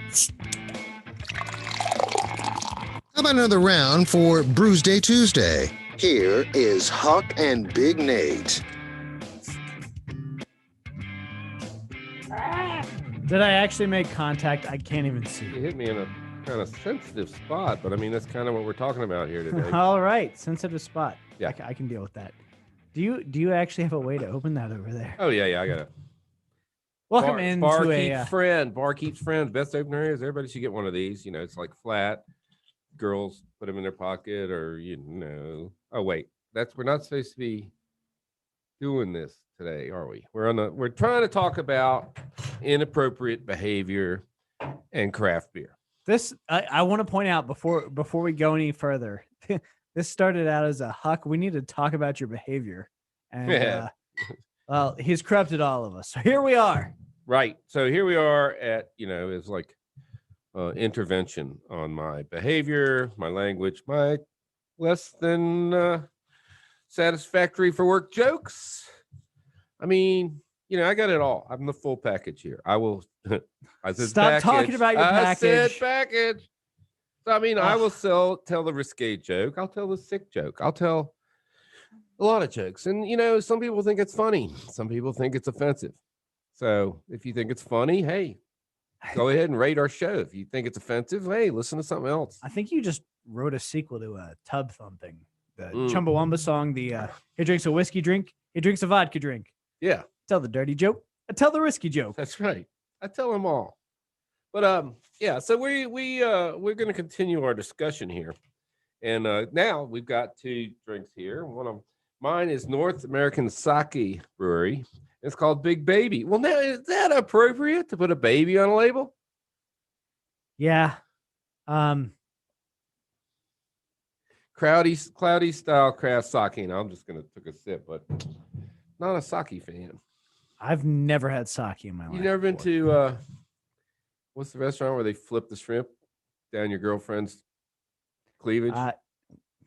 How about another round for Brewsday Tuesday? Here is Huck and Big Nate. Did I actually make contact? I can't even see. You hit me in a kind of sensitive spot, but I mean, that's kind of what we're talking about here today. All right, sensitive spot. Yeah. I can deal with that. Do you actually have a way to open that over there? Oh, yeah, I got it. Welcome Bar into keeps friend. Bar keeps friend. Best opener is. Everybody should get one of these. You know, it's like flat. Girls put them in their pocket, or Oh wait, we're not supposed to be doing this today, are we? We're trying to talk about inappropriate behavior and craft beer. This I want to point out before we go any further. This started out as a Huck. We need to talk about your behavior, and well, he's corrupted all of us. So here we are. Right. So here we are at it's like intervention on my behavior, my language, my less than satisfactory for work jokes. I mean, I got it all. I'm the full package here. I will. I said stop package. talking about your package. I said package. So I mean, I will tell the risque joke. I'll tell the sick joke. I'll tell a lot of jokes, and some people think it's funny. Some people think it's offensive. So if you think it's funny, hey, go ahead and rate our show. If you think it's offensive, hey, listen to something else. I think you just wrote a sequel to Tub Thumping, the Chumbawamba song. The he drinks a whiskey drink, he drinks a vodka drink. Yeah. Tell the dirty joke, I tell the risky joke. That's right. I tell them all. But yeah. So we're going to continue our discussion here, and now we've got two drinks here. One of mine is North American Sake Brewery. It's called Big Baby. Well, now, is that appropriate to put a baby on a label? Yeah. Cloudy style craft sake. And I'm just going to take a sip, but not a sake fan. I've never had sake in my life. You've never been to, what's the restaurant where they flip the shrimp down your girlfriend's cleavage?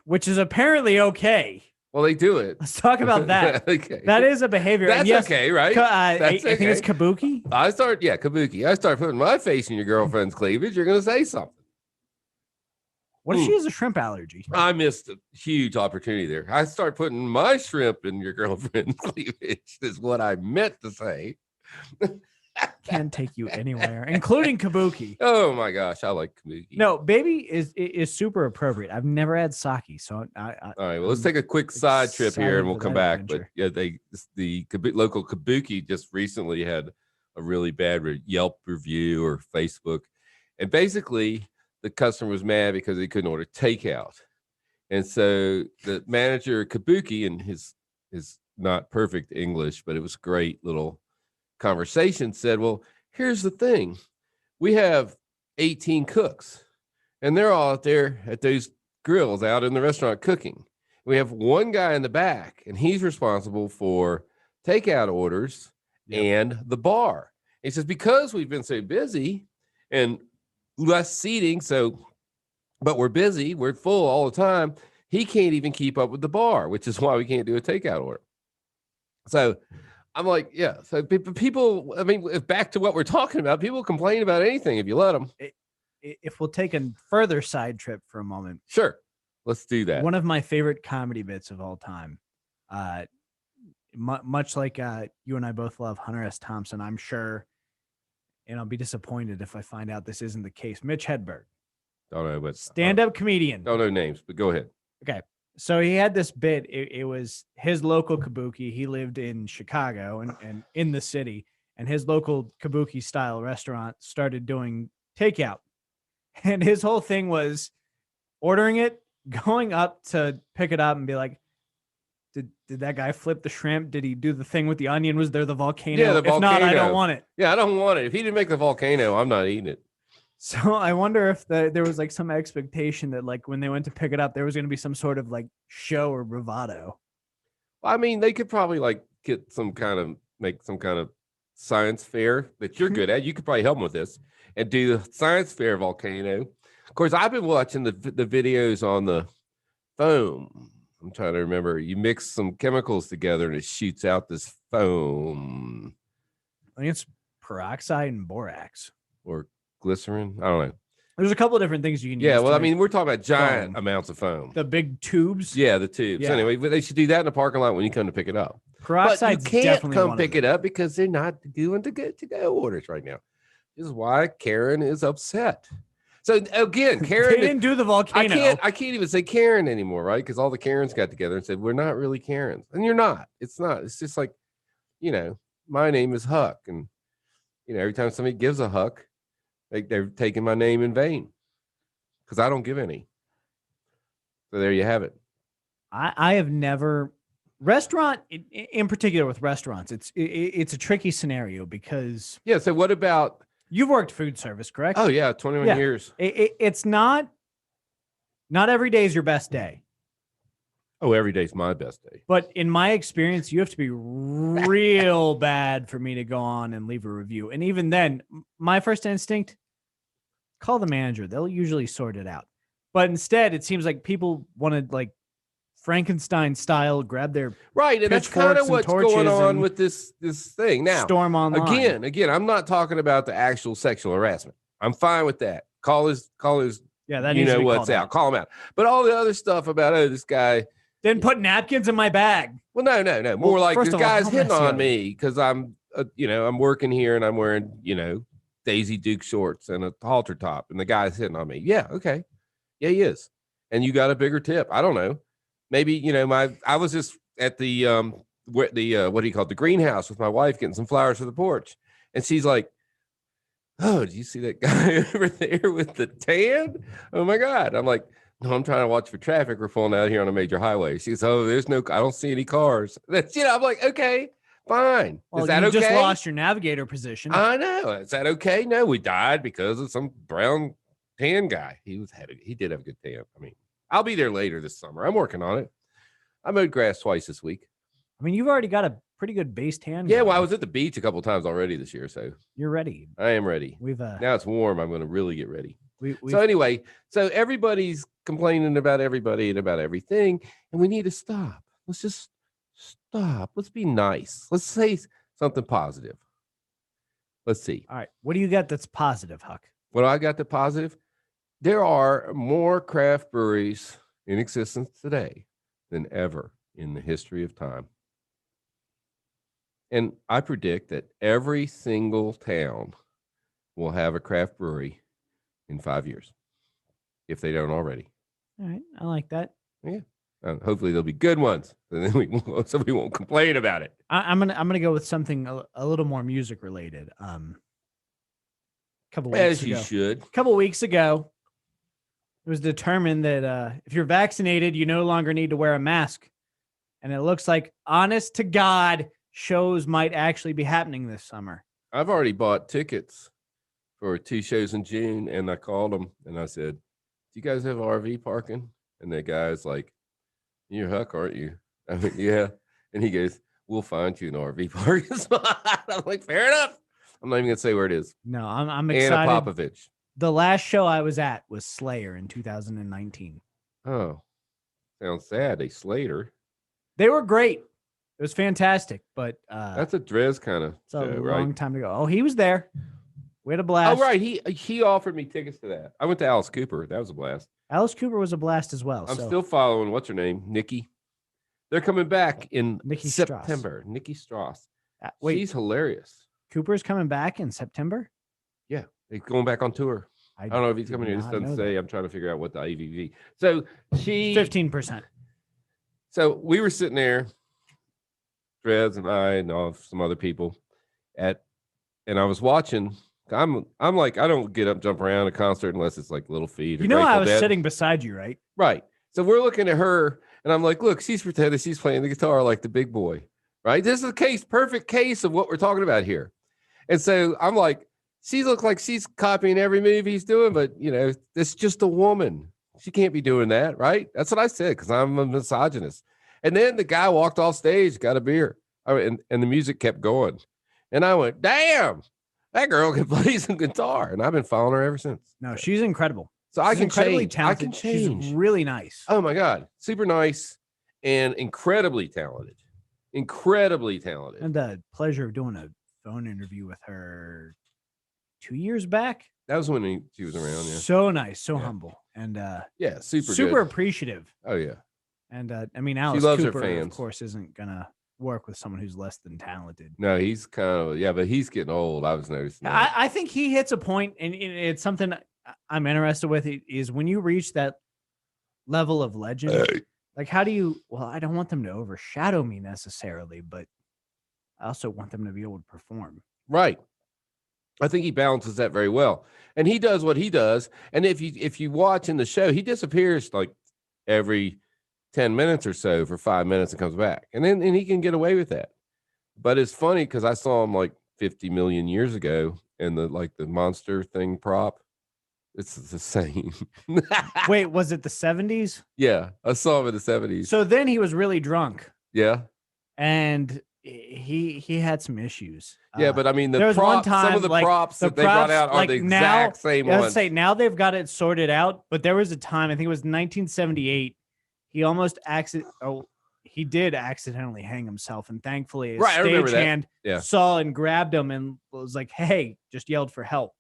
Which is apparently okay. Well, they do it. Let's talk about that. Okay. That is a behavior. That's okay, right? I think it's kabuki. Kabuki. I start putting my face in your girlfriend's cleavage. You're going to say something. What if she has a shrimp allergy? I missed a huge opportunity there. I start putting my shrimp in your girlfriend's cleavage is what I meant to say. Can take you anywhere, including kabuki. Oh my gosh, I like kabuki. No, baby is super appropriate. I've never had sake, so all right. Well, let's take a quick side trip here, and we'll come back. Adventure. But yeah, the local kabuki just recently had a really bad Yelp review or Facebook, and basically the customer was mad because they couldn't order takeout, and so the manager kabuki and his not perfect English, but it was great little conversation said, well, here's the thing. We have 18 cooks and they're all out there at those grills out in the restaurant cooking. We have one guy in the back and he's responsible for takeout orders and the bar. He says, because we've been so busy and less seating, but we're busy, we're full all the time. He can't even keep up with the bar, which is why we can't do a takeout order. So I'm like, yeah. So people, I mean, back to what we're talking about, people complain about anything if you let them. If we'll take a further side trip for a moment. Sure. Let's do that. One of my favorite comedy bits of all time, much like you and I both love Hunter S. Thompson, I'm sure, and I'll be disappointed if I find out this isn't the case. Mitch Hedberg. Don't know, but stand-up comedian. Don't know names, but go ahead. Okay. So he had this bit. It was his local kabuki. He lived in Chicago and in the city, and his local kabuki style restaurant started doing takeout. And his whole thing was ordering it, going up to pick it up and be like, did that guy flip the shrimp? Did he do the thing with the onion? Was there the volcano? Yeah, the volcano. If not, I don't want it. Yeah, I don't want it. If he didn't make the volcano, I'm not eating it. So I wonder if there was like some expectation that like when they went to pick it up, there was going to be some sort of like show or bravado. I mean, they could probably like make some kind of science fair that you're good at. You could probably help them with this and do the science fair volcano. Of course, I've been watching the videos on the foam. I'm trying to remember. You mix some chemicals together and it shoots out this foam. I think it's peroxide and borax. Or glycerin. I don't know. There's a couple of different things you can use. Yeah, well, I mean, we're talking about giant amounts of foam. The big tubes. Yeah, the tubes. Yeah. Anyway, but they should do that in the parking lot when you come to pick it up. Peroxide. But you can't come pick it up because they're not doing the to-go orders right now. This is why Karen is upset. So again, Karen they didn't do the volcano. I can't even say Karen anymore, right? Because all the Karens got together and said, we're not really Karens. And you're not. It's not. It's just like, my name is Huck. And, every time somebody gives a Huck, they're taking my name in vain because I don't give any. So there you have it. I have never restaurant in particular with restaurants. It's a tricky scenario because So what about you've worked food service, correct? Oh yeah, 21 years. It's not every day is your best day. Oh, every day's my best day. But in my experience, you have to be real bad for me to go on and leave a review. And even then, my first instinct, call the manager. They'll usually sort it out. But instead, it seems like people want to Frankenstein style grab their right, and that's kind of what's going on with this thing now. Storm online again. I'm not talking about the actual sexual harassment. I'm fine with that. Call his that you know what's out. Call him out. But all the other stuff about this guy didn't put napkins in my bag. Well, no. More like this guy's hitting on me because I'm I'm working here and I'm wearing Daisy Duke shorts and a halter top, and the guy's hitting on me. Yeah, okay, yeah, he is. And you got a bigger tip. I don't know. Maybe, I was just at the what do you call it? The greenhouse with my wife getting some flowers for the porch. And she's like, oh, do you see that guy over there with the tan? Oh my God. I'm like, no, I'm trying to watch for traffic. We're pulling out here on a major highway. She goes, oh, I don't see any cars. That's, I'm like, okay, fine. Well, is that okay? You just lost your navigator position. I know. Is that okay? No, we died because of some brown tan guy. He did have a good tan. I mean, I'll be there later this summer. I'm working on it. I mowed grass twice this week. I mean, you've already got a pretty good base tan. Yeah, well, I was at the beach a couple of times already this year, so you're ready. I am ready. Now it's warm. I'm going to really get ready. So anyway, everybody's complaining about everybody and about everything, and we need to stop. Let's just stop. Let's be nice. Let's say something positive. Let's see. All right, what do you got that's positive, Huck? What I got that's positive? There are more craft breweries in existence today than ever in the history of time. And I predict that every single town will have a craft brewery in 5 years, if they don't already. All right, I like that. Yeah, hopefully there'll be good ones, and then so we won't complain about it. I'm gonna go with something a little more music related. Couple weeks ago. You should. A couple weeks ago, it was determined that if you're vaccinated, you no longer need to wear a mask. And it looks like, honest to God, shows might actually be happening this summer. I've already bought tickets for 2 shows in June, and I called them and I said, do you guys have RV parking? And the guy's like, you're Huck, aren't you? I mean, yeah. And he goes, we'll find you an RV parking spot. I'm like, fair enough. I'm not even going to say where it is. No, I'm excited. Anna Popovich. The last show I was at was Slayer in 2019. Oh, sounds sad. They slayed her. They were great. It was fantastic, but that's a Drez kind of. It's a long time to go. Oh, he was there. We had a blast. Oh, right. He offered me tickets to that. I went to Alice Cooper. That was a blast. Alice Cooper was a blast as well. I'm still following. What's her name? Nikki. They're coming back in Nikki September. Strauss. Nikki Strauss. Wait, she's hilarious. Cooper's coming back in September? Yeah, he's going back on tour. I don't know if he's coming here. This doesn't say. I'm trying to figure out what the ABV. So 15%. So we were sitting there, Drez and I and some other people and I was watching. I'm like, I don't get up, jump around a concert unless it's like Little Feat. Or I was sitting beside you, right? Right. So we're looking at her, and I'm like, look, she's pretending she's playing the guitar like the big boy, right? This is a perfect case of what we're talking about here. And so I'm like, she looks like she's copying every move he's doing, but it's just a woman. She can't be doing that, right? That's what I said, because I'm a misogynist. And then the guy walked off stage, got a beer, and the music kept going. And I went, damn, that girl can play some guitar. And I've been following her ever since. No, she's incredible. So she's incredibly talented. I can change. She's really nice. Oh my God. Super nice and incredibly talented. Incredibly talented. I had the pleasure of doing a phone interview with her 2 years back. That was when she was around. Yeah. So nice, so humble, and super good. appreciative. Oh yeah. And I mean, Alice loves Cooper, her fans. of course, isn't gonna work with someone who's less than talented. No, he's kind of but he's getting old. I was noticing. I think he hits a point, and it's something I'm interested with. Is when you reach that level of legend, like how do you? Well, I don't want them to overshadow me necessarily, but I also want them to be able to perform. Right. I think he balances that very well, and he does what he does. And if you watch in the show, he disappears like every 10 minutes or so for 5 minutes and comes back. And he can get away with that. But it's funny because I saw him like 50 million years ago in the monster thing prop. It's the same. Wait, was it the 70s? Yeah, I saw him in the 70s. So then he was really drunk. Yeah. And he had some issues. Yeah, but I mean, there was one time, some of the props that they brought out are the exact same ones. I was say now they've got it sorted out, but there was a time, I think it was 1978. He almost he did accidentally hang himself, and thankfully his stagehand saw and grabbed him and was like, "Hey," just yelled for help.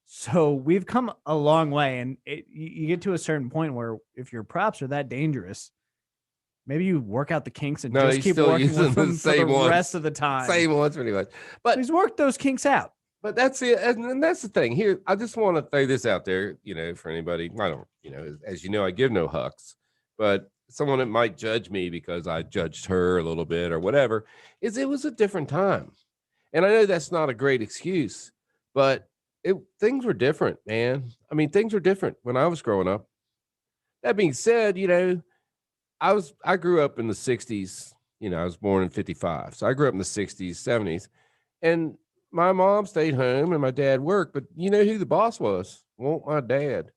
So we've come a long way, and you get to a certain point where if your props are that dangerous, maybe you work out the kinks and just keep working with them for the rest of the time. Same ones pretty much. But he's worked those kinks out. But that's it. And that's the thing here. I just want to throw this out there, for anybody. I don't, as you know, I give no hucks, but someone that might judge me because I judged her a little bit or whatever, it was a different time. And I know that's not a great excuse, but things were different, man. I mean, things were different when I was growing up. That being said, I grew up in the 60s. I was born in 55. So I grew up in the 60s, 70s. And my mom stayed home and my dad worked. But you know who the boss was? Won't my dad.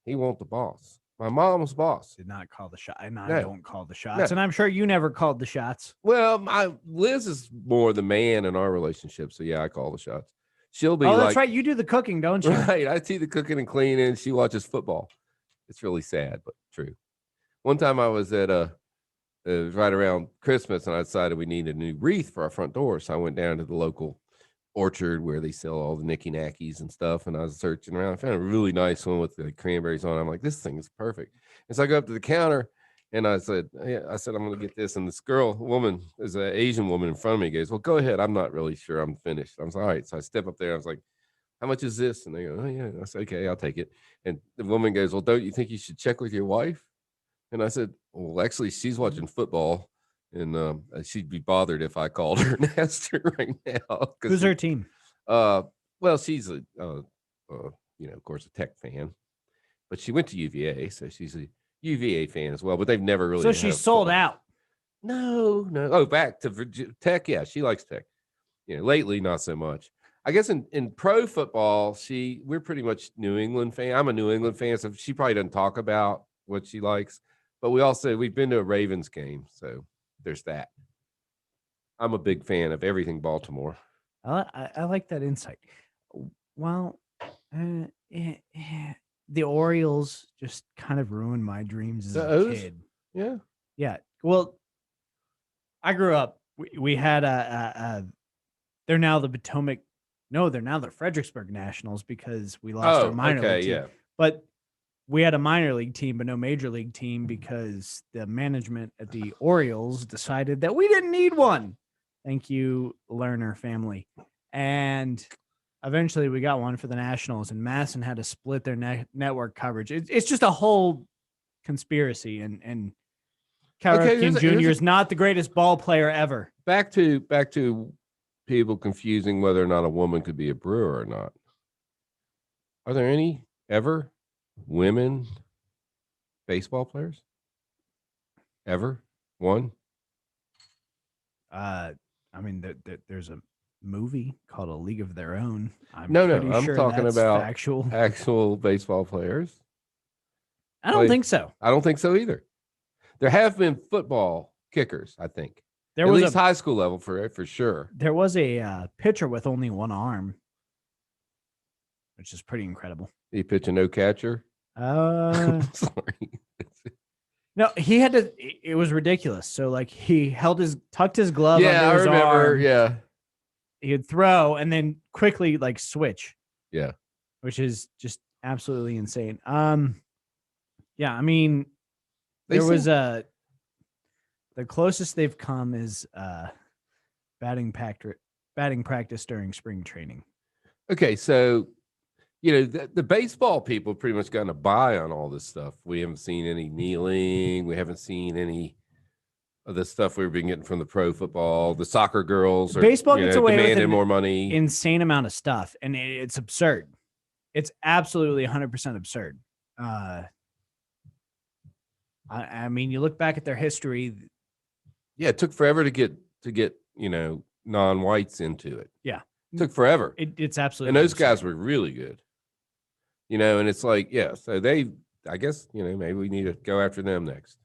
He won't the boss. My mom was boss. Did not call the shot. And I don't call the shots. And I'm sure you never called the shots. Well, Liz is more the man in our relationship. So yeah, I call the shots. She'll be that's right. You do the cooking, don't you? Right. I see the cooking and cleaning. She watches football. It's really sad, but true. One time I was at right around Christmas, and I decided we needed a new wreath for our front door. So I went down to the local orchard where they sell all the knicky-knackies and stuff. And I was searching around. I found a really nice one with the cranberries on it. I'm like, this thing is perfect. And so I go up to the counter and I said, I'm going to get this. And this woman, is an Asian woman in front of me, goes, well, go ahead. I'm not really sure I'm finished. I was like, all right. So I step up there. I was like, how much is this? And they go, oh yeah. I said, okay, I'll take it. And the woman goes, well, don't you think you should check with your wife? And I said, well, actually, she's watching football, and she'd be bothered if I called her and asked her right now. Who's her team? Well, she's of course, a Tech fan, but she went to UVA, so she's a UVA fan as well. But they've never really. So she's sold out. No. Oh, back to Tech. Yeah, she likes Tech. Lately, not so much. I guess in pro football, we're pretty much New England fan. I'm a New England fan, so she probably doesn't talk about what she likes. But we've been to a Ravens game, so there's that. I'm a big fan of everything Baltimore. I like that insight. Well, the Orioles just kind of ruined my dreams as a kid. Yeah. Yeah. Well, I grew up. We had they're now the Potomac. No, they're now the Fredericksburg Nationals because we lost our minor league team. Yeah. But we had a minor league team, but no major league team because the management at the Orioles decided that we didn't need one. Thank you, Lerner family. And eventually we got one for the Nationals, and Masson had to split their network coverage. It's just a whole conspiracy, and Cal Ripken Jr. is not the greatest ball player ever. Back to people confusing whether or not a woman could be a brewer or not. Are there any ever women baseball players? Ever? One? I mean, there's a movie called A League of Their Own. I'm talking about actual baseball players. I don't think so. I don't think so either. There have been football kickers, I think. There at was least high school level for sure. There was a pitcher with only one arm, which is pretty incredible. He pitch a no catcher. Sorry. No, he had to. It was ridiculous. So like he tucked his glove under his arm. Yeah, he'd throw and then quickly like switch. Yeah. Which is just absolutely insane. Yeah, I mean, the closest they've come is batting practice during spring training. Okay, so the baseball people pretty much gotten a buy on all this stuff. We haven't seen any kneeling. We haven't seen any of the stuff we've been getting from the pro football. The soccer girls are baseball gets away demanding with more money. Insane amount of stuff, and it's absurd. It's absolutely 100% absurd. I mean, you look back at their history. Yeah, it took forever to get non-whites into it. Yeah, it took forever. It's absolutely, and those absurd. guys were really good. And it's like, yeah. So I guess maybe we need to go after them next.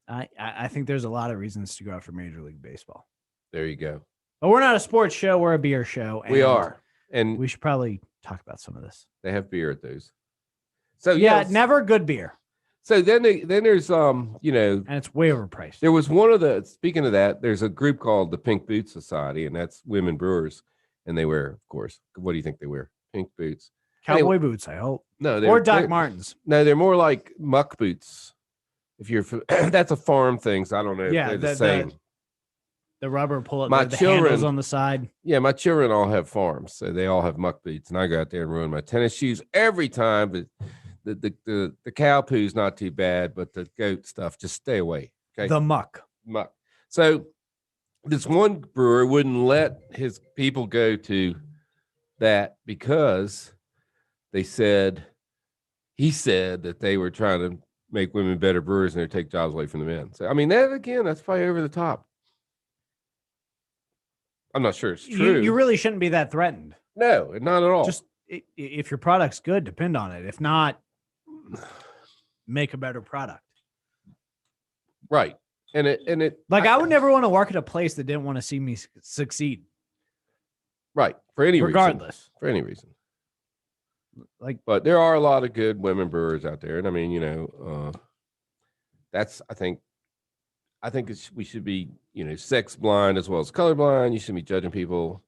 I think there's a lot of reasons to go after Major League Baseball. There you go. But we're not a sports show; we're a beer show. We are, and we should probably talk about some of this. They have beer at those. So yeah, never good beer. So then there's and it's way overpriced. There was speaking of that, there's a group called the Pink Boots Society, and that's women brewers, and they wear, of course, what do you think they wear? Pink boots. Cowboy boots, I hope. No, or Doc Martens. No, they're more like muck boots. If you're that's a farm thing, so I don't know. Yeah, if they're the same. The rubber pull-up, the children, handles on the side. Yeah, my children all have farms, so they all have muck boots, and I go out there and ruin my tennis shoes every time. But the cow poo's not too bad, but the goat stuff, just stay away. Okay, the muck. So this one brewer wouldn't let his people go to that because he said that they were trying to make women better brewers and they take jobs away from the men. So I mean, that's probably over the top. I'm not sure it's true. You really shouldn't be that threatened. No, not at all. Just if your product's good, depend on it. If not, make a better product. Right. And it I would never want to work at a place that didn't want to see me succeed. Right. For any regardless. For any reason. But there are a lot of good women brewers out there. And I mean, that's, I think we should be, sex blind as well as colorblind. You shouldn't be judging people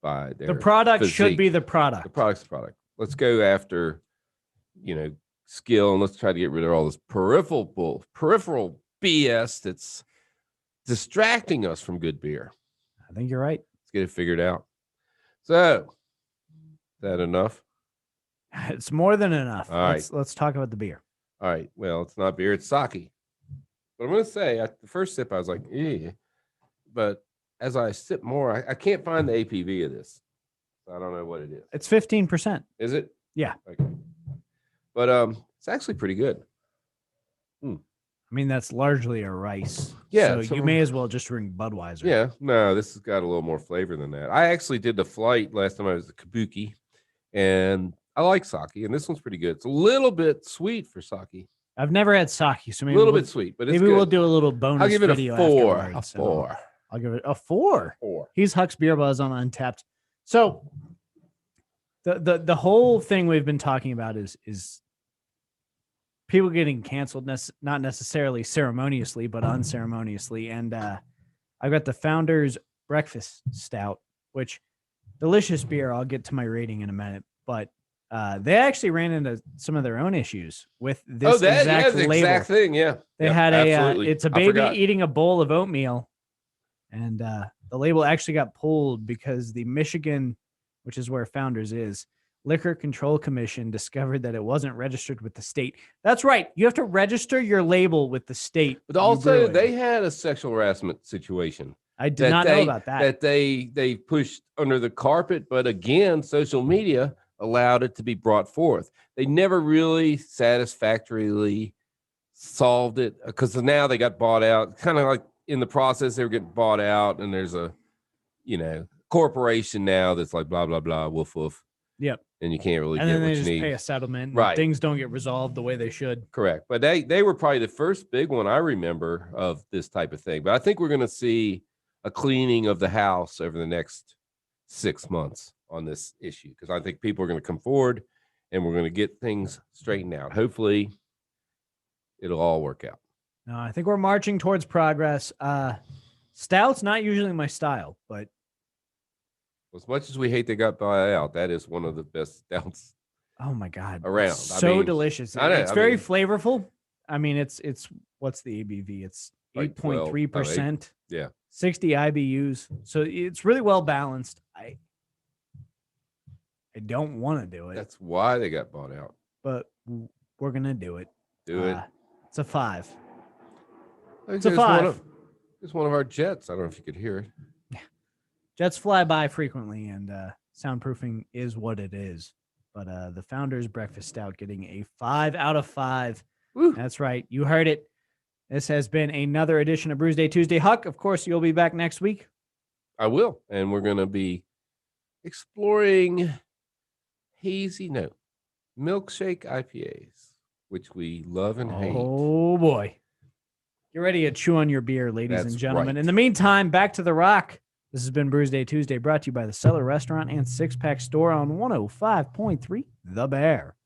by their the product physique. Should be the product. The product's the product. Let's go after, skill, and let's try to get rid of all this peripheral BS that's distracting us from good beer. I think you're right. Let's get it figured out. So, is that enough? It's more than enough. All right. Let's talk about the beer. All right. Well, it's not beer, it's sake. But I'm going to say, the first sip, I was like, eh. But as I sip more, I can't find the APV of this. So I don't know what it is. It's 15%. Is it? Yeah. Okay. But it's actually pretty good. I mean, that's largely a rice. Yeah. So you may as well just drink Budweiser. Yeah. No, this has got a little more flavor than that. I actually did the flight last time I was at Kabuki, and I like sake, and this one's pretty good. It's a little bit sweet for sake. I've never had sake, so maybe a little bit sweet, but it's maybe good. we'll do a little bonus. I'll give it video a 4. afterwards. A 4. I'll give it a 4. 4. He's Huck's Beer Buzz on Untapped. So the whole thing we've been talking about is people getting canceled, not necessarily ceremoniously, but unceremoniously. And I've got the Founders Breakfast Stout, which delicious beer. I'll get to my rating in a minute, but they actually ran into some of their own issues with this exact label. Exact thing. Yeah. They had it's a baby eating a bowl of oatmeal, and the label actually got pulled because the Michigan, which is where Founders is, Liquor Control Commission discovered that it wasn't registered with the state. That's right. You have to register your label with the state. But also they had a sexual harassment situation. I did not know about that. That they pushed under the carpet, but again, social media allowed it to be brought forth. They never really satisfactorily solved it because now they got bought out. Kind of like in the process, they were getting bought out, and there's a, corporation now that's like blah blah blah, woof woof. Yep. And you can't really and get then what they you just need. Pay a settlement. Right. Things don't get resolved the way they should. Correct. But they were probably the first big one I remember of this type of thing. But I think we're going to see a cleaning of the house over the next 6 months on this issue, because I think people are going to come forward and we're going to get things straightened out. Hopefully it'll all work out. No, I think we're marching towards progress. Stout's not usually my style, but As much as we hate they got bought out, that is one of the best stouts. Oh my God. Around. So delicious. It's very flavorful. I mean, it's what's the ABV? It's like 8.3%. Yeah. 60 IBUs. So it's really well balanced. I don't want to do it. That's why they got bought out. But we're going to do it. Do it. It's a 5. It's a 5. It's one of our jets. I don't know if you could hear it. Yeah. Jets fly by frequently, and soundproofing is what it is. But the Founders Breakfast Stout getting a 5 out of 5. Woo. That's right. You heard it. This has been another edition of Brewsday Tuesday. Huck, of course, you'll be back next week. I will. And we're going to be exploring hazy note milkshake IPAs, which we love and hate. Oh, boy. Get ready to chew on your beer, ladies and gentlemen. Right. In the meantime, back to the rock. This has been Brewsday Tuesday, brought to you by the Cellar Restaurant and Six Pack Store on 105.3 The Bear.